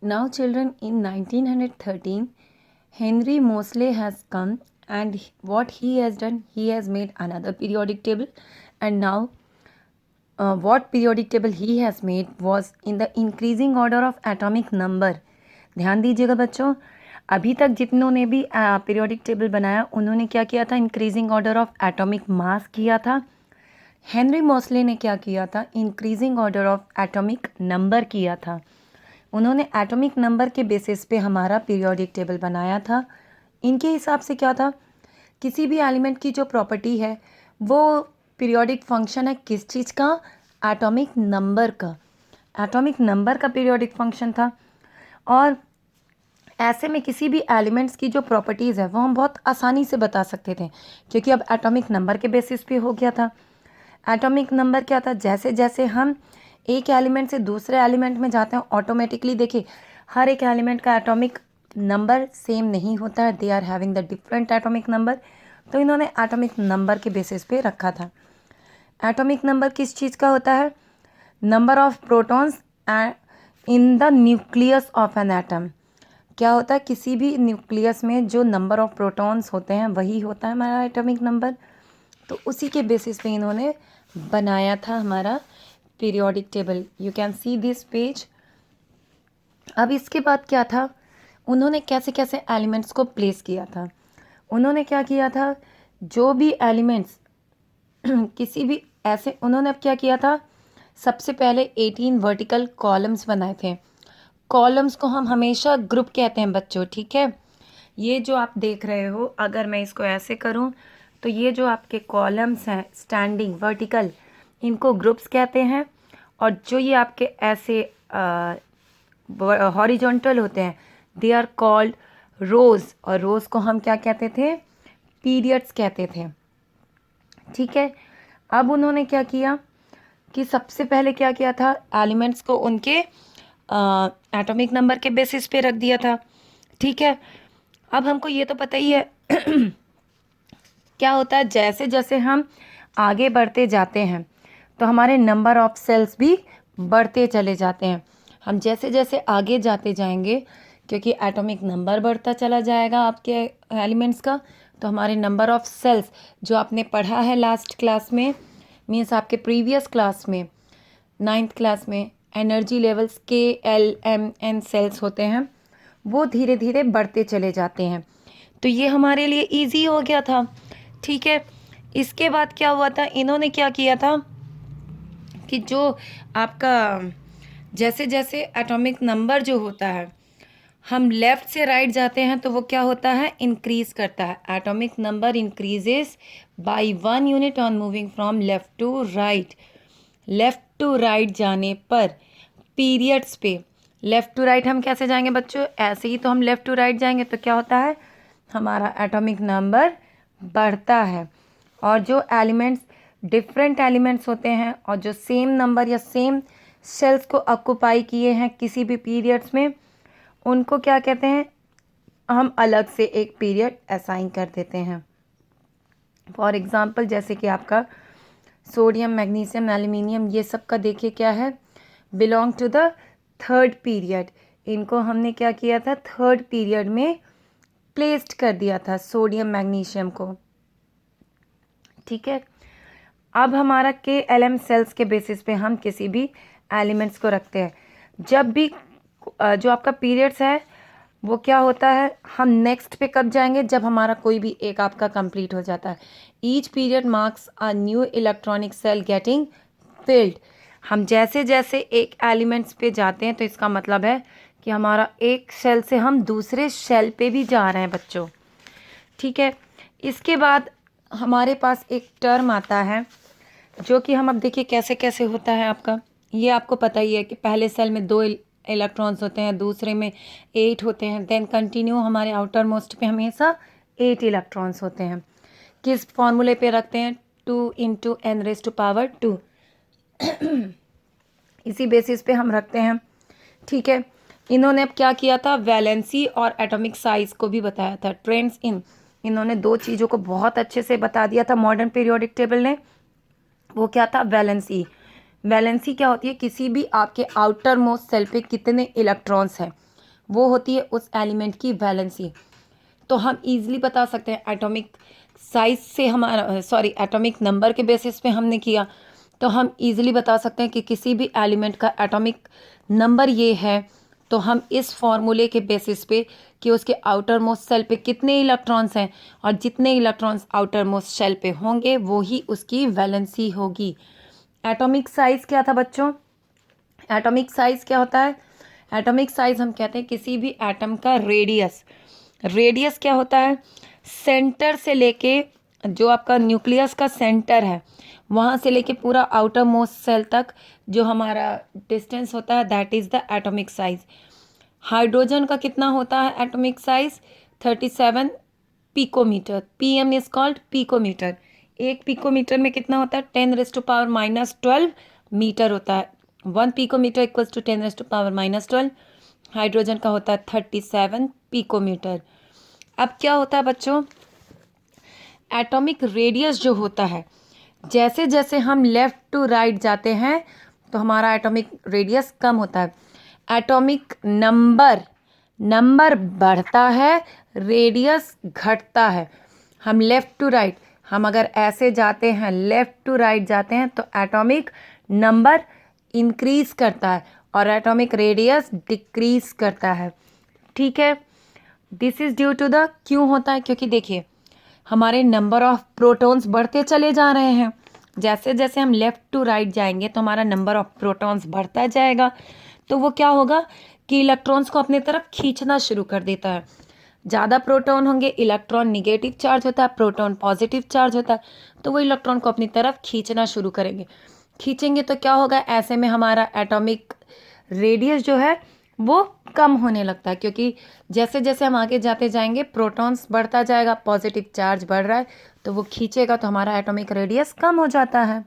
Now, children, in 1913, Henry Moseley has come, and what he has done, he has made another periodic table. And now, what periodic table he has made was in the increasing order of atomic number. ध्यान दीजिएगा बच्चों, अभी तक जितनों ने भी periodic table बनाया उन्होंने क्या किया था, increasing order of atomic mass किया था। हेनरी मोस्ले ने क्या किया था, increasing order of atomic number किया था। उन्होंने एटॉमिक नंबर के बेसिस पे हमारा पीरियोडिक टेबल बनाया था। इनके हिसाब से क्या था, किसी भी एलिमेंट की जो प्रॉपर्टी है वो पीरियोडिक फंक्शन है किस चीज़ का, एटॉमिक नंबर का। एटॉमिक नंबर का पीरियोडिक फंक्शन था। और ऐसे में किसी भी एलिमेंट्स की जो प्रॉपर्टीज़ है वो हम बहुत आसानी से बता सकते थे, क्योंकि अब एटॉमिक नंबर के बेसिस पे हो गया था। एटॉमिक नंबर क्या था, जैसे जैसे हम एक एलिमेंट से दूसरे एलिमेंट में जाते हैं ऑटोमेटिकली, देखिए हर एक एलिमेंट का एटॉमिक नंबर सेम नहीं होता है, they are having the different atomic number. तो इन्होंने एटॉमिक नंबर के बेसिस पे रखा था। एटॉमिक नंबर किस चीज़ का होता है, number of protons in the nucleus of an atom. क्या होता है, किसी भी न्यूक्लियस में जो नंबर ऑफ प्रोटॉन्स होते हैं वही होता है हमारा एटॉमिक नंबर। तो उसी के बेसिस पे इन्होंने बनाया था हमारा periodic table. You can see this page. अब इसके बाद क्या था, उन्होंने कैसे कैसे एलिमेंट्स को प्लेस किया था। उन्होंने क्या किया था, जो भी एलिमेंट्स किसी भी ऐसे, उन्होंने अब क्या किया था, सबसे पहले 18 वर्टिकल कॉलम्स बनाए थे। कॉलम्स को हम हमेशा ग्रुप कहते हैं बच्चों, ठीक है। ये जो आप देख रहे हो, अगर मैं इसको ऐसे करूं तो ये जो आपके कॉलम्स हैं स्टैंडिंग वर्टिकल, इनको ग्रुप्स कहते हैं। और जो ये आपके ऐसे हॉरिजॉन्टल होते हैं, दे आर कॉल्ड रोज। और रोज को हम क्या कहते थे, पीरियड्स कहते थे, ठीक है। अब उन्होंने क्या किया कि सबसे पहले क्या किया था, एलिमेंट्स को उनके एटॉमिक नंबर के बेसिस पे रख दिया था, ठीक है। अब हमको ये तो पता ही है क्या होता है, जैसे जैसे हम आगे बढ़ते जाते हैं तो हमारे नंबर ऑफ सेल्स भी बढ़ते चले जाते हैं। हम जैसे जैसे आगे जाते जाएंगे, क्योंकि एटॉमिक नंबर बढ़ता चला जाएगा आपके एलिमेंट्स का, तो हमारे नंबर ऑफ सेल्स जो आपने पढ़ा है लास्ट क्लास में, मीन्स आपके प्रीवियस क्लास में 9th क्लास में, एनर्जी लेवल्स KLMN सेल्स होते हैं, वो धीरे धीरे बढ़ते चले जाते हैं। तो ये हमारे लिए इजी हो गया था, ठीक है। इसके बाद क्या हुआ था, इन्होंने क्या किया था कि जो आपका जैसे जैसे एटॉमिक नंबर जो होता है, हम लेफ़्ट से राइट जाते हैं तो वो क्या होता है, इंक्रीज़ करता है। Atomic number increases by 1 unit on moving from left to right. Left to right जाने पर पीरियड्स पे, लेफ़्ट टू राइट हम कैसे जाएंगे बच्चों, ऐसे ही तो हम लेफ़्ट टू राइट जाएंगे तो क्या होता है, हमारा एटॉमिक नंबर बढ़ता है। और जो एलिमेंट्स डिफरेंट एलिमेंट्स होते हैं और जो सेम नंबर या सेम सेल्स को ऑक्यूपाई किए हैं किसी भी पीरियड्स में, उनको क्या कहते हैं, हम अलग से एक पीरियड असाइन कर देते हैं। फॉर एग्जांपल जैसे कि आपका सोडियम, मैग्नीशियम, एल्यूमिनियम, ये सब का देखिए क्या है, belong to the third period. इनको हमने क्या किया था, थर्ड पीरियड में प्लेस्ड कर दिया था सोडियम मैग्नीशियम को, ठीक है। अब हमारा KLM सेल्स के बेसिस पे हम किसी भी एलिमेंट्स को रखते हैं। जब भी जो आपका पीरियड्स है वो क्या होता है, हम नेक्स्ट पे कब जाएंगे, जब हमारा कोई भी एक आपका कंप्लीट हो जाता है। Each period marks a new electronic shell getting filled. हम जैसे जैसे एक एलिमेंट्स पे जाते हैं तो इसका मतलब है कि हमारा एक सेल से हम दूसरे सेल पे भी जा रहे हैं बच्चों, ठीक है। इसके बाद हमारे पास एक टर्म आता है जो कि हम अब देखिए कैसे कैसे होता है आपका, ये आपको पता ही है कि पहले सेल में 2 इलेक्ट्रॉन्स होते हैं, दूसरे में 8 होते हैं, देन कंटिन्यू हमारे आउटर मोस्ट पे हमेशा 8 इलेक्ट्रॉन्स होते हैं। किस फॉर्मूले पे रखते हैं, 2 × n⁻², इसी बेसिस पे हम रखते हैं, ठीक है। इन्होंने अब क्या किया था, वैलेंसी और एटॉमिक साइज को भी बताया था। ट्रेंड्स इन्होंने 2 चीज़ों को बहुत अच्छे से बता दिया था मॉडर्न पीरियोडिक टेबल ने। वो क्या था, वैलेंसी। वैलेंसी क्या होती है, किसी भी आपके आउटर मोस्ट सेल पे कितने इलेक्ट्रॉन्स हैं, वो होती है उस एलिमेंट की वैलेंसी। तो हम इजीली बता सकते हैं एटॉमिक साइज से हमारा एटॉमिक नंबर के बेसिस पे हमने किया, तो हम इजीली बता सकते हैं कि किसी भी एलिमेंट का एटॉमिक नंबर ये है, तो हम इस फॉर्मूले के बेसिस पे कि उसके आउटर मोस्ट शेल पे कितने इलेक्ट्रॉन्स हैं और जितने इलेक्ट्रॉन्स आउटर मोस्ट शेल पे होंगे वो ही उसकी वैलेंसी होगी। एटॉमिक साइज क्या था बच्चों? एटॉमिक साइज क्या होता है? एटॉमिक साइज हम कहते हैं किसी भी एटम का रेडियस। रेडियस क्या होता है? सेंटर से लेके जो आपका न्यूक्लियस का सेंटर है वहाँ से लेके पूरा आउटर मोस्ट सेल तक जो हमारा डिस्टेंस होता है, that is the atomic size. Hydrogen का कितना होता है atomic size? 37 picometer. PM is called picometer. एक पिकोमीटर में कितना होता है? 10⁻⁻12 मीटर होता है। 1 पिकोमीटर इक्वल्स टू 10⁻⁻12। हाइड्रोजन का होता है 37 पिकोमीटर। अब क्या होता है बच्चों? एटॉमिक रेडियस जो होता है, जैसे जैसे हम लेफ्ट टू राइट जाते हैं तो हमारा एटॉमिक रेडियस कम होता है। एटॉमिक नंबर बढ़ता है, रेडियस घटता है। हम लेफ्ट टू राइट, हम अगर ऐसे जाते हैं, लेफ्ट टू राइट जाते हैं, तो एटॉमिक नंबर इंक्रीज करता है और एटॉमिक रेडियस डिक्रीज करता है। ठीक है, this is due to the, क्यों होता है? क्योंकि देखिए हमारे नंबर ऑफ प्रोटॉन्स बढ़ते चले जा रहे हैं। जैसे जैसे हम लेफ्ट टू राइट जाएंगे तो हमारा नंबर ऑफ प्रोटॉन्स बढ़ता जाएगा, तो वो क्या होगा कि इलेक्ट्रॉन्स को अपनी तरफ खींचना शुरू कर देता है। ज़्यादा प्रोटॉन होंगे, इलेक्ट्रॉन निगेटिव चार्ज होता है, प्रोटॉन पॉजिटिव चार्ज होता है, तो वो इलेक्ट्रॉन को अपनी तरफ खींचना शुरू करेंगे। खींचेंगे तो क्या होगा? ऐसे में हमारा एटॉमिक रेडियस जो है वो कम होने लगता है, क्योंकि जैसे जैसे हम आगे जाते जाएंगे प्रोटॉन्स बढ़ता जाएगा, पॉजिटिव चार्ज बढ़ रहा है, तो वो खींचेगा तो हमारा एटॉमिक रेडियस कम हो जाता है।